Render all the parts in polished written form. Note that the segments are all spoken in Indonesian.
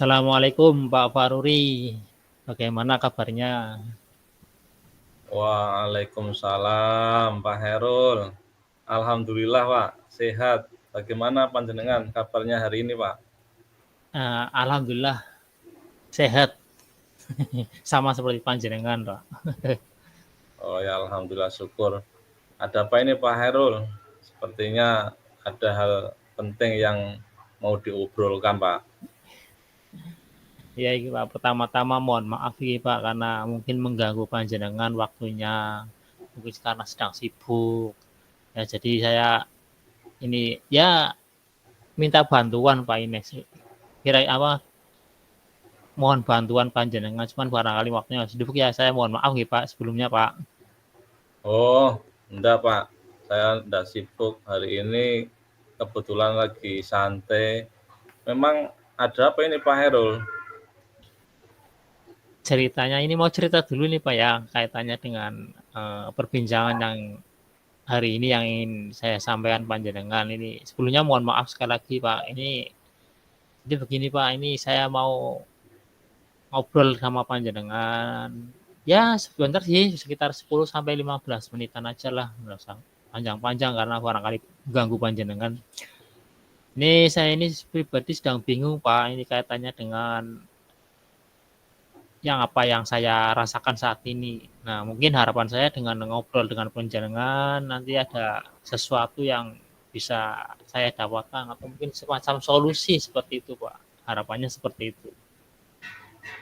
Assalamualaikum Pak Faruri. Bagaimana kabarnya? Waalaikumsalam Pak Herul. Alhamdulillah Pak, sehat. Bagaimana panjenengan kabarnya hari ini Pak? Alhamdulillah sehat. Sama seperti panjenengan, Pak. Oh ya Alhamdulillah syukur. Ada apa ini Pak Herul? Sepertinya ada hal penting yang mau diobrolkan Pak. Ya, ini Pak. Pertama-tama mohon maaf ini Pak karena mungkin mengganggu panjenengan waktunya. Mungkin karena sedang sibuk. Ya, jadi saya ini ya minta bantuan Pak ini. Kira apa? Mohon bantuan panjenengan, cuman barangkali waktunya sibuk ya. Saya mohon maaf nih Pak sebelumnya Pak. Oh, enggak Pak. Saya enggak sibuk hari ini. Kebetulan lagi santai. Memang ada apa ini Pak Herul? Ceritanya ini mau cerita dulu nih Pak ya, kaitannya dengan perbincangan yang hari ini yang ingin saya sampaikan panjenengan ini. Sebelumnya mohon maaf sekali lagi Pak. Jadi begini Pak, ini saya mau ngobrol sama panjenengan. Ya sebentar sih, sekitar 10 sampai 15 menitan aja lah, nggak usah panjang-panjang karena barangkali ganggu panjenengan. Ini saya ini pribadi sedang bingung Pak, ini kaitannya dengan yang saya rasakan saat ini. Nah, mungkin harapan saya dengan ngobrol dengan panjenengan nanti ada sesuatu yang bisa saya dapatkan atau mungkin semacam solusi seperti itu, Pak. Harapannya seperti itu.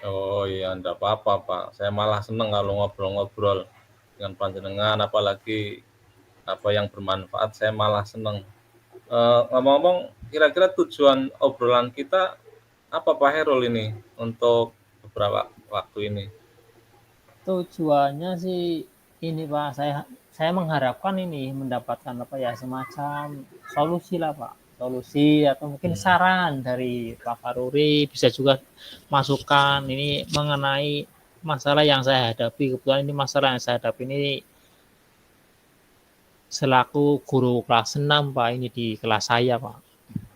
Oh iya, enggak apa-apa Pak. Saya malah senang kalau ngobrol-ngobrol dengan panjenengan, apalagi apa yang bermanfaat, saya malah senang. Ngomong-ngomong, kira-kira tujuan obrolan kita apa Pak Herul ini untuk beberapa waktu ini? Tujuannya sih ini, Pak. Saya mengharapkan ini mendapatkan apa ya semacam solusi lah, Pak. Solusi atau mungkin Hmm. saran dari Pak Faruri, bisa juga masukan ini mengenai masalah yang saya hadapi. Kebetulan ini masalah yang saya hadapi ini selaku guru kelas 6 Pak, ini di kelas saya Pak.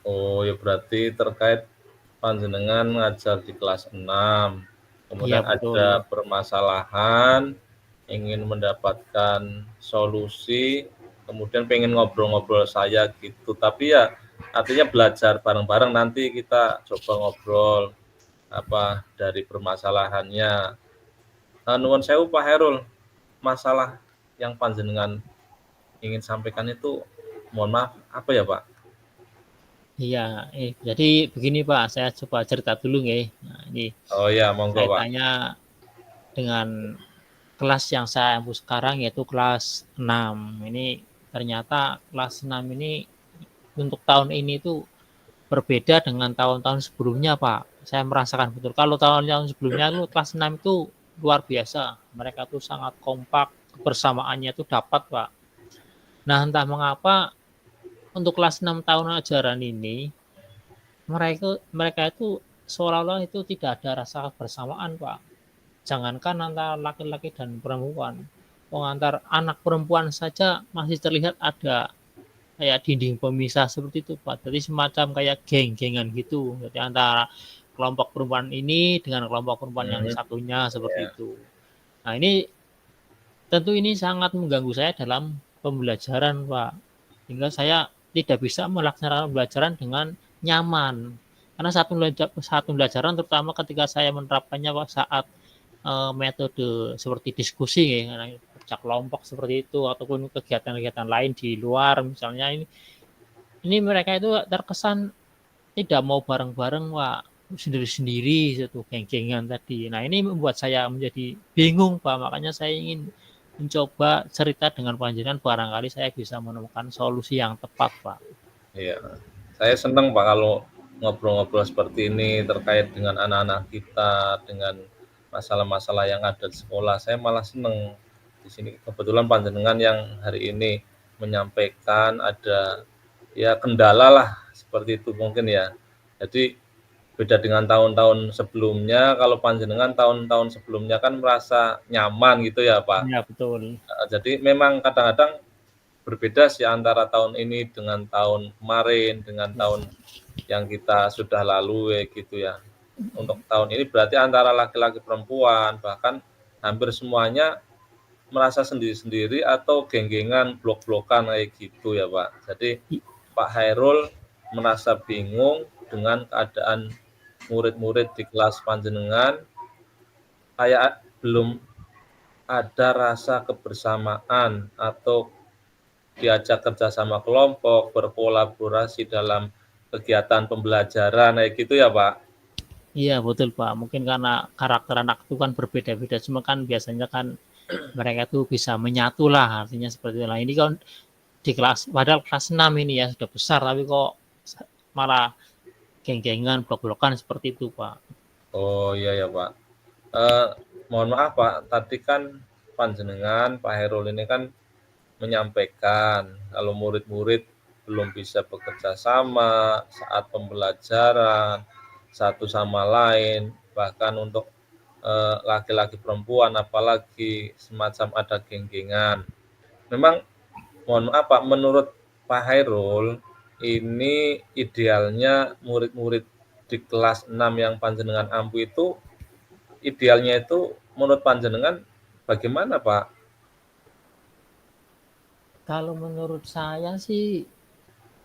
Oh ya berarti terkait panjenengan ngajar di kelas 6, Iya kemudian ada betul. permasalahan, ingin mendapatkan solusi, kemudian pengen ngobrol-ngobrol saya gitu. Tapi ya artinya belajar bareng-bareng, nanti kita coba ngobrol apa dari permasalahannya. Nuwun sewu Pak Herul, masalah yang panjenengan ingin sampaikan itu mohon maaf apa ya Pak? Iya, jadi begini Pak, saya coba cerita dulu nih. Nah, ini Oh ya monggo Pak. kaitannya dengan kelas yang saya ampu sekarang yaitu kelas 6. Ini ternyata kelas 6 ini untuk tahun ini tuh berbeda dengan tahun-tahun sebelumnya, Pak. Saya merasakan betul. Kalau tahun-tahun sebelumnya itu kelas 6 itu luar biasa. Mereka tuh sangat kompak, kebersamaannya itu dapat, Pak. Nah, entah mengapa untuk kelas 6 tahun ajaran ini mereka itu seolah-olah itu tidak ada rasa kebersamaan, Pak. Jangankan antara laki-laki dan perempuan, antar anak perempuan saja masih terlihat ada kayak dinding pemisah seperti itu Pak. Jadi semacam kayak geng-gengan gitu. Jadi antara kelompok perempuan ini dengan kelompok perempuan yang Hmm, satunya seperti ya. itu. Nah ini tentu ini sangat mengganggu saya dalam pembelajaran Pak. Sehingga saya tidak bisa melaksanakan pembelajaran dengan nyaman. Karena satu pembelajaran terutama ketika saya menerapkannya saat metode seperti diskusi ya, kerja kelompok seperti itu ataupun kegiatan-kegiatan lain di luar misalnya ini mereka itu terkesan tidak mau bareng-bareng Pak, sendiri-sendiri satu geng-gengan tadi. Nah ini membuat saya menjadi bingung Pak, makanya saya ingin mencoba cerita dengan panjenengan barangkali saya bisa menemukan solusi yang tepat Pak. Iya, saya senang Pak kalau ngobrol-ngobrol seperti ini terkait dengan anak-anak kita, dengan masalah-masalah yang ada di sekolah. Saya malah senang di sini. Kebetulan panjenengan yang hari ini menyampaikan ada ya kendala lah seperti itu mungkin ya. Jadi beda dengan tahun-tahun sebelumnya, kalau panjenengan tahun-tahun sebelumnya kan merasa nyaman gitu ya Pak. Iya betul. Jadi memang kadang-kadang berbeda sih antara tahun ini dengan tahun kemarin, dengan tahun yang kita sudah lalu gitu ya. untuk tahun ini berarti antara laki-laki perempuan, bahkan hampir semuanya merasa sendiri-sendiri atau geng-gengan, blok-blokan kayak gitu ya Pak. Jadi Pak Hairul merasa bingung dengan keadaan murid-murid di kelas panjenengan, kayak belum ada rasa kebersamaan atau diajak kerjasama kelompok, berkolaborasi dalam kegiatan pembelajaran kayak gitu ya Pak. Iya betul Pak, mungkin karena karakter anak itu kan berbeda-beda, cuma kan biasanya kan mereka itu bisa menyatu lah, artinya seperti itu. Nah ini kan di kelas, padahal kelas 6 ini ya sudah besar, tapi kok malah geng-gengan, blok-blokan seperti itu Pak. Oh iya ya Pak. Eh, Mohon maaf Pak, tadi kan panjenengan Pak Hairul ini kan menyampaikan kalau murid-murid belum bisa bekerja sama saat pembelajaran satu sama lain, bahkan untuk laki-laki perempuan apalagi semacam ada geng-gengan. Memang mohon maaf Pak, menurut Pak Hairul ini idealnya murid-murid di kelas 6 yang panjenengan ampu itu idealnya itu menurut panjenengan bagaimana Pak? Kalau menurut saya sih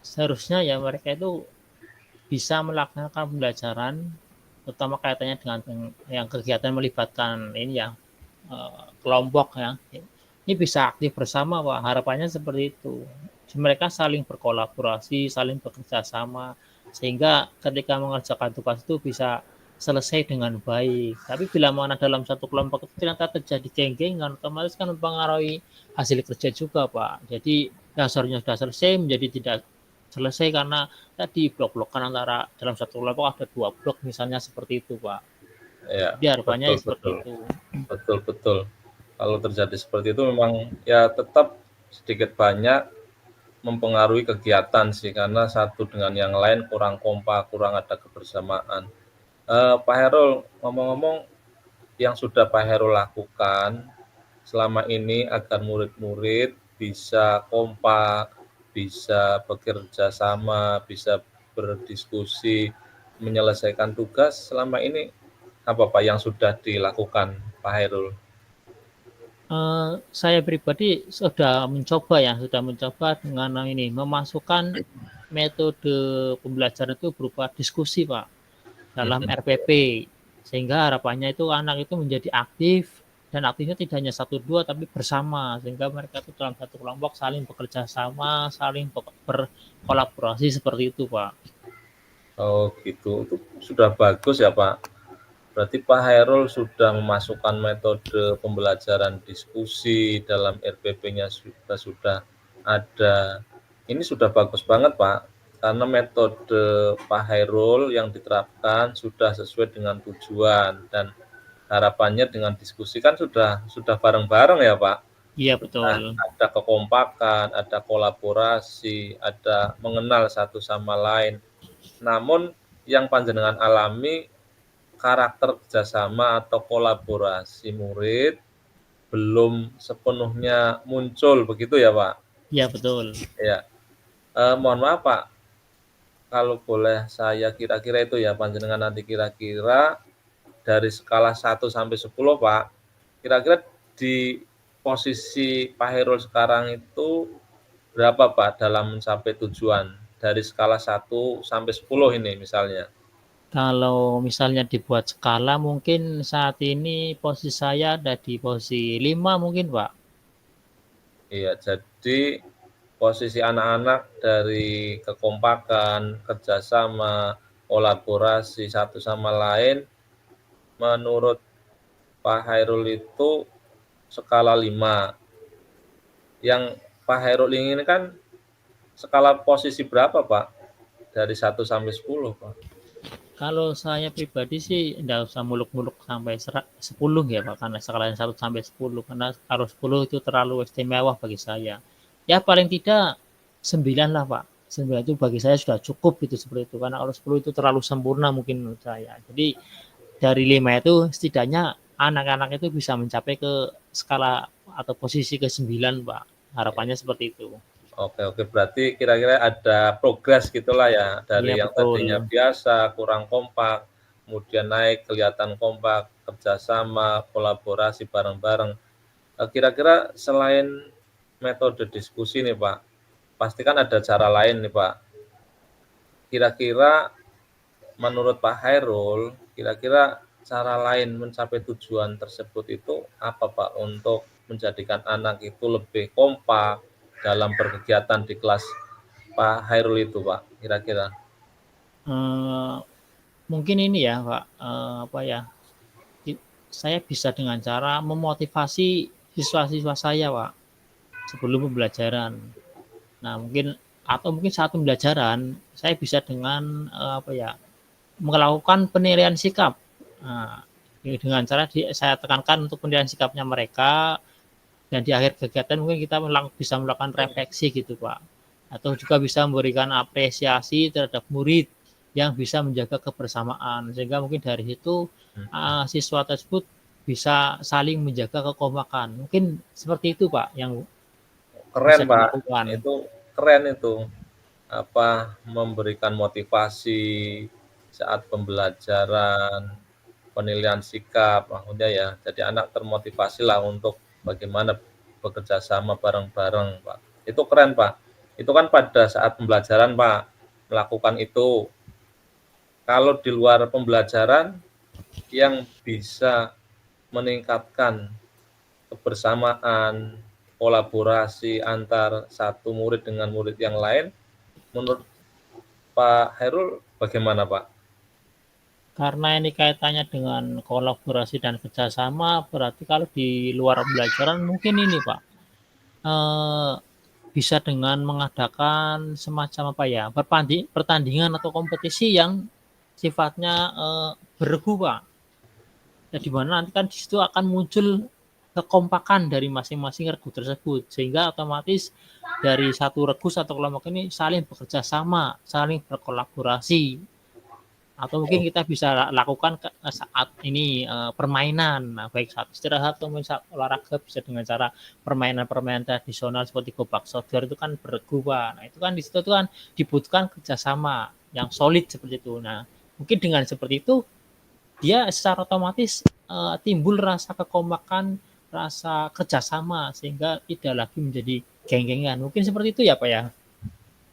seharusnya ya mereka itu bisa melaksanakan pembelajaran, terutama kaitannya dengan yang kegiatan melibatkan ini ya, kelompok ya. Ini bisa aktif bersama Pak, harapannya seperti itu. Mereka saling berkolaborasi, saling bekerja sama, sehingga ketika mengerjakan tugas itu bisa selesai dengan baik. Tapi bila mana dalam satu kelompok itu ternyata terjadi geng-gengan, otomatis kan mempengaruhi hasil kerja juga Pak. Jadi dasarnya sudah selesai menjadi tidak selesai karena tadi blok-blokan antara dalam satu kelompok ada 2 blok misalnya seperti itu Pak. Ya, Jadi harapannya betul ya seperti betul. itu. Betul betul. Kalau terjadi seperti itu memang ya tetap sedikit banyak mempengaruhi kegiatan sih karena satu dengan yang lain kurang kompak, kurang ada kebersamaan. Pak Herul, ngomong-ngomong yang sudah Pak Herul lakukan selama ini agar murid-murid bisa kompak, bisa bekerja sama, bisa berdiskusi, menyelesaikan tugas selama ini apa Pak yang sudah dilakukan Pak Hairul? Saya pribadi sudah mencoba dengan ini memasukkan metode pembelajaran itu berupa diskusi Pak dalam Mhm. RPP, sehingga harapannya itu anak itu menjadi aktif dan aktifnya tidak hanya satu dua tapi bersama, sehingga mereka itu dalam satu kelompok saling bekerja sama, saling berkolaborasi seperti itu Pak. Oh gitu, itu sudah bagus ya Pak. Berarti Pak Hairul sudah memasukkan metode pembelajaran diskusi dalam RPP-nya sudah ada. Ini sudah bagus banget Pak, karena metode Pak Hairul yang diterapkan sudah sesuai dengan tujuan dan harapannya dengan diskusi kan sudah bareng-bareng ya Pak. Iya Sudah betul. ada kekompakan, ada kolaborasi, ada mengenal satu sama lain. Namun yang panjenengan alami karakter kerjasama atau kolaborasi murid belum sepenuhnya muncul begitu ya Pak? Iya betul. Ya, mohon maaf Pak, kalau boleh saya kira-kira itu ya panjenengan nanti kira-kira dari skala 1 sampai 10 Pak, kira-kira di posisi Pak Hairul sekarang itu berapa Pak dalam mencapai tujuan? Dari skala 1 sampai 10 ini misalnya. Kalau misalnya dibuat skala mungkin saat ini posisi saya ada di posisi 5 mungkin Pak. Iya, jadi posisi anak-anak dari kekompakan, kerjasama, kolaborasi satu sama lain, menurut Pak Hairul itu skala 5. Yang Pak Hairul ini kan skala posisi berapa Pak? Dari 1 sampai 10 Pak? Kalau saya pribadi sih enggak usah muluk-muluk sampai 10 ya Pak, karena skalanya 1 sampai 10, karena kalau 10 itu terlalu istimewa bagi saya. Ya paling tidak 9 lah Pak. 9 itu bagi saya sudah cukup gitu seperti itu. Karena kalau 10 itu terlalu sempurna mungkin menurut saya. Jadi dari 5 itu setidaknya anak-anak itu bisa mencapai ke skala atau posisi ke 9 Pak. Harapannya seperti itu. Oke oke, berarti kira-kira ada progres gitulah ya, dari Iya yang betul. tadinya biasa, kurang kompak, kemudian naik, kelihatan kompak, kerjasama, kolaborasi bareng-bareng. Kira-kira selain metode diskusi nih Pak, pasti kan ada cara lain nih Pak. Kira-kira menurut Pak Hairul, kira-kira cara lain mencapai tujuan tersebut itu apa Pak untuk menjadikan anak itu lebih kompak dalam berkegiatan di kelas Pak Hairul itu Pak, kira-kira? Mungkin ini ya Pak, apa ya, saya bisa dengan cara memotivasi siswa-siswa saya Pak, sebelum pembelajaran. Nah mungkin atau mungkin saat pembelajaran saya bisa dengan apa ya, melakukan penilaian sikap. Nah, dengan cara saya tekankan untuk penilaian sikapnya mereka dan di akhir kegiatan mungkin kita bisa melakukan refleksi gitu Pak. Atau juga bisa memberikan apresiasi terhadap murid yang bisa menjaga kebersamaan sehingga mungkin dari situ siswa tersebut bisa saling menjaga kekompakan. Mungkin seperti itu Pak yang Keren bisa Pak, dilakukan. itu keren itu. Apa, memberikan motivasi saat pembelajaran, penilaian sikap, maksudnya ya, jadi anak termotivasi lah untuk bagaimana bekerja sama bareng-bareng, Pak. Itu keren, Pak. Itu kan pada saat pembelajaran, Pak, melakukan itu. Kalau di luar pembelajaran, yang bisa meningkatkan kebersamaan, kolaborasi antar satu murid dengan murid yang lain, menurut Pak Hairul bagaimana, Pak? Karena ini kaitannya dengan kolaborasi dan kerjasama, berarti kalau di luar pembelajaran mungkin ini Pak, eh, bisa dengan mengadakan semacam apa ya, pertandingan atau kompetisi yang sifatnya beregu Pak. Ya, di mana nanti kan di situ akan muncul kekompakan dari masing-masing regu tersebut sehingga otomatis dari satu regu satu kelompok ini saling bekerja sama, saling berkolaborasi atau mungkin kita bisa lakukan saat ini permainan, nah, baik saat istirahat atau saat olahraga bisa dengan cara permainan-permainan tradisional seperti gobak sodor itu kan beregu Pak. Nah itu kan di situ kan dibutuhkan kerjasama yang solid seperti itu. Nah mungkin dengan seperti itu dia secara otomatis timbul rasa kekompakan, rasa kerjasama sehingga tidak lagi menjadi geng-gengan. Mungkin seperti itu ya Pak ya.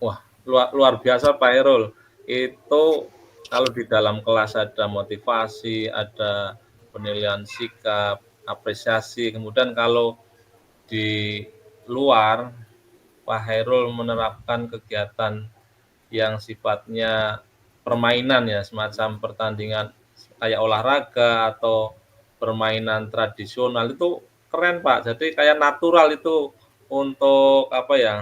Wah, luar biasa Pak Hairul. Itu kalau di dalam kelas ada motivasi, ada penilaian sikap, apresiasi, kemudian kalau di luar Pak Hairul menerapkan kegiatan yang sifatnya permainan ya, semacam pertandingan kayak olahraga atau permainan tradisional itu keren Pak. Jadi kayak natural itu untuk apa ya,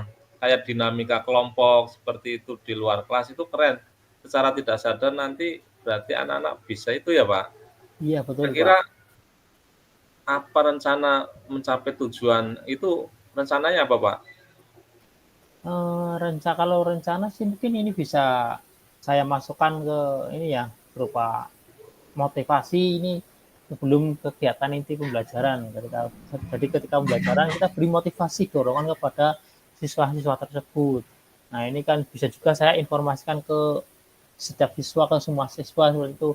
kayak dinamika kelompok seperti itu di luar kelas itu keren. Secara tidak sadar nanti berarti anak-anak bisa itu ya Pak. Iya betul Pak. Kira-kira apa rencana mencapai tujuan itu rencananya apa Pak? Kalau rencana sih mungkin ini bisa saya masukkan ke ini ya berupa motivasi ini sebelum kegiatan inti pembelajaran. Jadi ketika pembelajaran kita beri motivasi dorongan kepada siswa-siswa tersebut. Nah ini kan bisa juga saya informasikan ke setiap siswa ke semua siswa seperti itu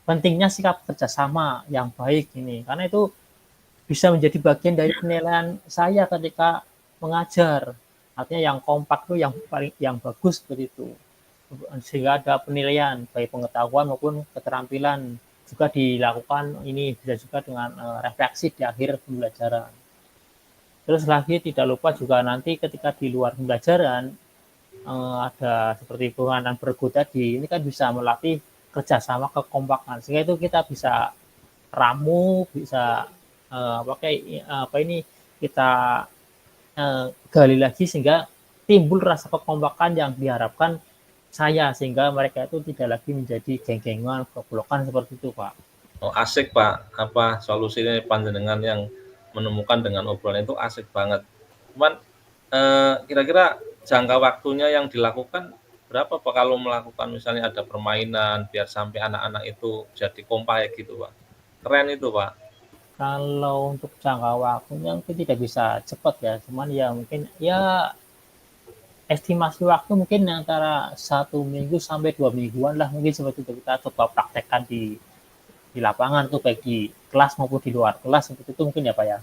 pentingnya sikap kerjasama yang baik ini karena itu bisa menjadi bagian dari penilaian saya ketika mengajar. Artinya yang kompak itu yang bagus seperti itu. Sehingga ada penilaian baik pengetahuan maupun keterampilan juga dilakukan ini bisa juga dengan refleksi di akhir pembelajaran. Terus lagi tidak lupa juga nanti ketika di luar pembelajaran ada seperti penganan bergu tadi ini kan bisa melatih kerjasama kekompakan sehingga itu kita bisa ramu bisa apa ini kita gali lagi sehingga timbul rasa kekompakan yang diharapkan saya sehingga mereka itu tidak lagi menjadi geng-gengan, blok-blokan seperti itu Pak. Oh, asik Pak, apa solusinya panjenengan yang menemukan dengan obrolan itu asik banget. Cuman kira-kira jangka waktunya yang dilakukan berapa Pak kalau melakukan misalnya ada permainan biar sampai anak-anak itu jadi kompak gitu Pak. Keren itu Pak. Kalau untuk jangka waktunya mungkin tidak bisa cepat ya, cuman ya mungkin ya estimasi waktu mungkin antara 1 minggu sampai 2 mingguan lah, mungkin seperti itu kita coba praktekkan di lapangan tuh, baik di kelas maupun di luar kelas, seperti itu mungkin ya Pak ya.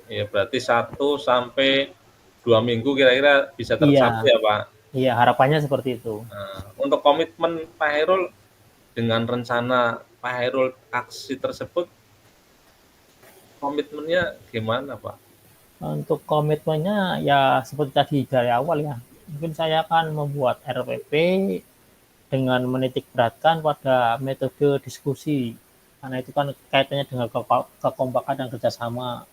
Ya, berarti 1 sampai 2 minggu kira-kira bisa Iya, tercapai ya Pak. iya harapannya seperti itu. Nah, untuk komitmen Pak Hairul dengan rencana Pak Hairul aksi tersebut, komitmennya gimana Pak? Untuk komitmennya ya seperti tadi dari awal ya, mungkin saya akan membuat RPP dengan menitik beratkan pada metode diskusi, karena itu kan kaitannya dengan kekompakan dan kerjasama.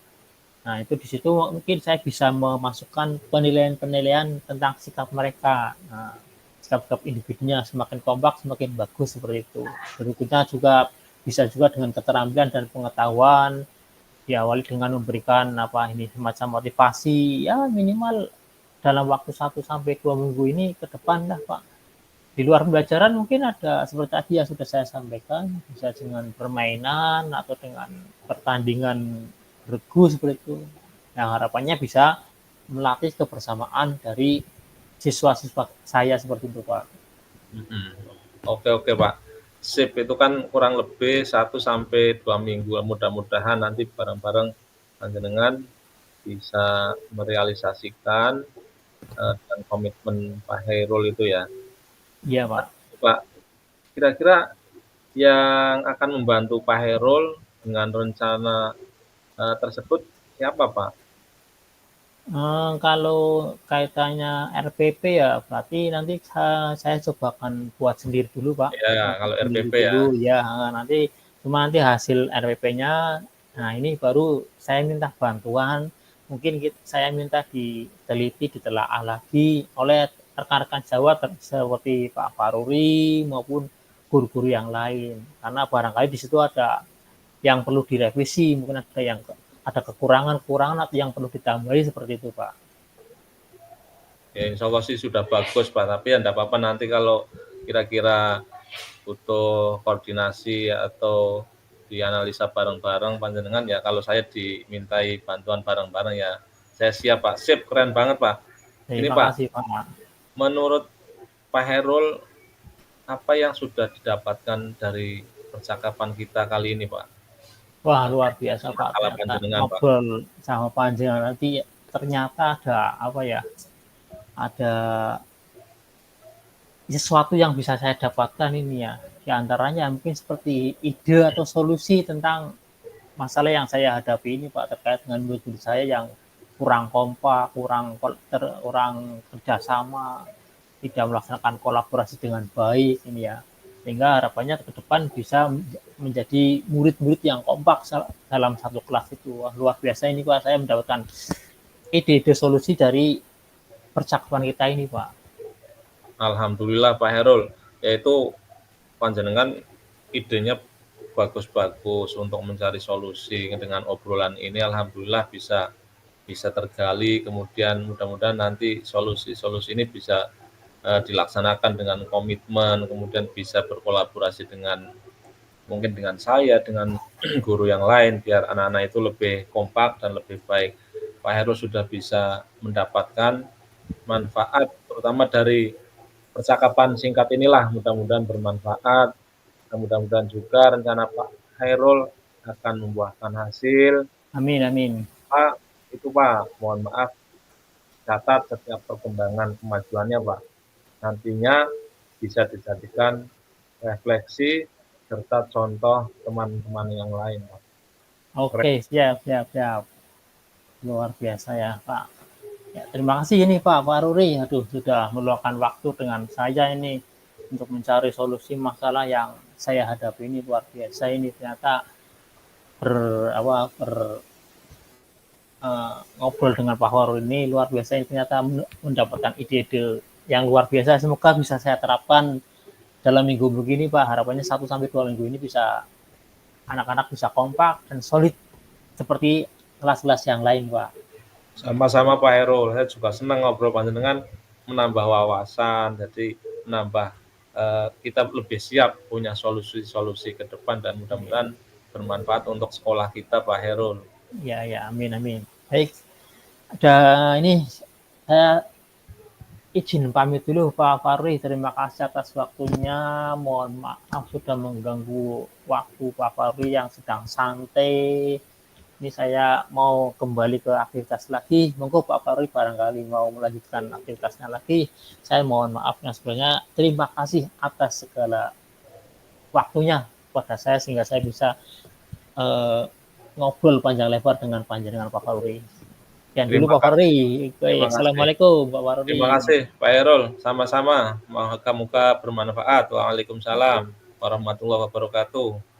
Nah itu di situ mungkin saya bisa memasukkan penilaian-penilaian tentang sikap mereka. Nah, sikap-sikap individunya semakin kompak semakin bagus seperti itu. Berikutnya juga bisa juga dengan keterampilan dan pengetahuan, diawali dengan memberikan semacam motivasi ya, minimal dalam waktu 1 sampai 2 minggu ini ke depan lah Pak. Di luar pembelajaran mungkin ada seperti tadi yang sudah saya sampaikan, bisa dengan permainan atau dengan pertandingan regu seperti itu. Yang harapannya bisa melatih kebersamaan dari siswa-siswa saya seperti itu Pak. Oke Pak. Sip, itu kan kurang lebih 1 sampai 2 minggu. Mudah-mudahan nanti bareng-bareng panjenengan bisa merealisasikan dan komitmen Pak Hairul itu ya. Iya Pak. Pak, kira-kira yang akan membantu Pak Hairul dengan rencana tersebut siapa Pak? Kalau kaitannya RPP ya berarti nanti saya coba akan buat sendiri dulu Pak. Ya, kalau Sendiri RPP ya. dulu ya, nanti hasil RPP-nya, nah ini baru saya minta bantuan, mungkin saya minta diteliti, ditelaah lagi oleh rekan-rekan Jawa seperti Pak Faruri maupun guru-guru yang lain, karena barangkali di situ ada yang perlu direvisi, mungkin ada kekurangan-kekurangan atau yang perlu ditambahi seperti itu Pak. Ya, insya Allah sih sudah bagus Pak, tapi ya enggak apa-apa nanti kalau kira-kira butuh koordinasi atau dianalisa bareng-bareng panjenengan ya, kalau saya dimintai bantuan bareng-bareng ya saya siap Pak. Sip, keren banget Pak. Ini Terima Pak, kasih Pak. menurut Pak Hairul apa yang sudah didapatkan dari percakapan kita kali ini Pak? Wah luar biasa Pak, Masalah ternyata panjenengan Pak. ngobrol sama panjenengan nanti ternyata ada sesuatu yang bisa saya dapatkan ini ya. Di antaranya mungkin seperti ide atau solusi tentang masalah yang saya hadapi ini Pak, terkait dengan murid saya yang kurang kompak, kurang kerjasama, tidak melaksanakan kolaborasi dengan baik ini ya. Sehingga harapannya ke depan bisa menjadi murid-murid yang kompak dalam satu kelas itu. Wah, luar biasa ini Pak, saya mendapatkan ide-ide solusi dari percakapan kita ini Pak. Alhamdulillah Pak Hairul, yaitu panjenengan idenya bagus-bagus untuk mencari solusi dengan obrolan ini. Alhamdulillah bisa tergali, kemudian mudah-mudahan nanti solusi-solusi ini bisa dilaksanakan dengan komitmen, kemudian bisa berkolaborasi mungkin dengan saya, dengan guru yang lain, biar anak-anak itu lebih kompak dan lebih baik. Pak Heru sudah bisa mendapatkan manfaat, terutama dari percakapan singkat inilah, mudah-mudahan bermanfaat, mudah-mudahan juga rencana Pak Hairul akan membuahkan hasil. Amin, amin. Pak, itu Pak, mohon maaf, catat setiap perkembangan kemajuannya Pak. Nantinya bisa dijadikan refleksi serta contoh teman-teman yang lain Pak. Oke, siap. Luar biasa ya Pak. Ya, terima kasih ini Pak Ruri, aduh sudah meluangkan waktu dengan saya ini untuk mencari solusi masalah yang saya hadapi ini. Luar biasa ini, ternyata ngobrol dengan Pak Ruri ini luar biasa, ini ternyata mendapatkan ide-ide yang luar biasa. Semoga bisa saya terapkan dalam minggu begini Pak. Harapannya 1 sampai 2 minggu ini bisa anak-anak bisa kompak dan solid seperti kelas-kelas yang lain Pak. Sama-sama Pak Heru, saya juga senang ngobrol panjenengan, menambah wawasan, jadi menambah kita lebih siap punya solusi-solusi ke depan dan mudah-mudahan bermanfaat untuk sekolah kita Pak Heru. Ya, amin. Baik, ada ini saya izin pamit dulu Pak Fahri. Terima kasih atas waktunya. Mohon maaf sudah mengganggu waktu Pak Fahri yang sedang santai. Ini saya mau kembali ke aktivitas lagi. Monggo Pak Fahri barangkali mau melanjutkan aktivitasnya lagi. Saya mohon maaf yang sebelumnya. Terima kasih atas segala waktunya pada saya sehingga saya bisa ngobrol panjang lebar dengan panjenengan Pak Fahri. Sekian dulu Terima Pak kasih. Fahri. Terima kasih. Assalamualaikum Pak Fahri. Terima kasih Pak Erol. Sama-sama. Moga-moga bermanfaat. Waalaikumsalam warahmatullahi wabarakatuh.